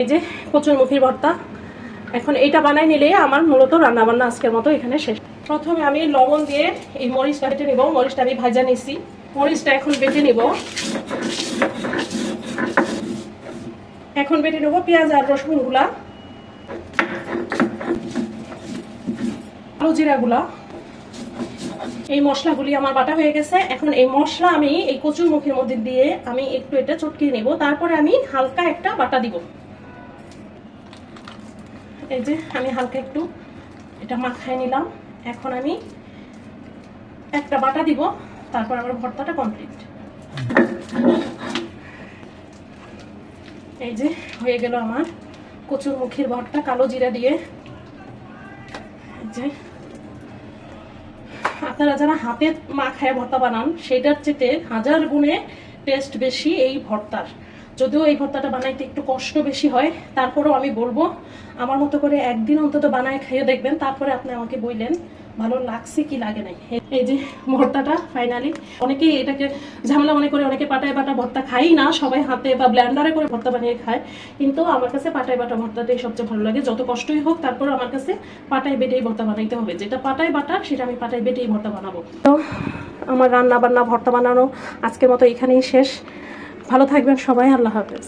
এই যে কচুরমুখির ভর্তা, এখন এইটা বানাই নিলে আমার মূলত রান্না বান্না আজকের মতো এখানে শেষ। প্রথমে আমি লবণ দিয়ে এই মরিচটা বেটে নিব। মরিচটা আমি ভাজা নিছি, মরিচটা এখন বেটে নিব। এখন বেটে নেব পেঁয়াজ আর রসুন গুলা, কালো জিরা গুলা। এই মশলাগুলি আমার বাটা হয়ে গেছে। এখন এই মশলা আমি এই কচুরমুখির মধ্যে দিয়ে আমি একটু এটা চটকিয়ে নেব, তারপরে আমি হালকা একটা বাটা দিব। এই যে আমি হালকা একটু এটা মাখায় নিলাম। এখন আমি একটা বাটা দিব, তারপর আমার ভর্তাটা কমপ্লিট। এই যে হয়ে গেল আমার কচুরমুখির ভর্তা কালো জিরা দিয়ে। এই যে আপনারা যারা হাতে মাখায় ভর্তা বানান সেটার চেয়ে 1000 গুণে টেস্ট বেশি এই ভর্তার। যদিও এই ভর্তাটা বানাইতে একটু কষ্ট বেশি হয়, তারপরেও আমি বলবো আমার মতো করে একদিন অন্তত বানায় খেয়ে দেখবেন, তারপরে আপনি আমাকে বললেন ভালো লাগছে কি লাগে নাই। এই যে ভর্তাটা ফাইনালি, অনেকেই এটাকে ঝামেলা মনে করে অনেকে পাটায় বাটা ভর্তা খাই না, সবাই হাতে বা ব্লেন্ডারে করে ভর্তা বানিয়ে খায়, কিন্তু আমার কাছে পাটায় বাটা ভর্তাটাই সবচেয়ে ভালো লাগে। যত কষ্টই হোক তারপর আমার কাছে পাটায় বেটেই ভর্তা বানাইতে হবে। যেটা পাটায় বাটা সেটা আমি পাটায় বেটেই ভর্তা বানাবো। তো আমার রান্না বান্না ভর্তা বানানো আজকের মতো এখানেই শেষ। ভালো থাকবেন সবাই, আল্লাহ হাফেজ।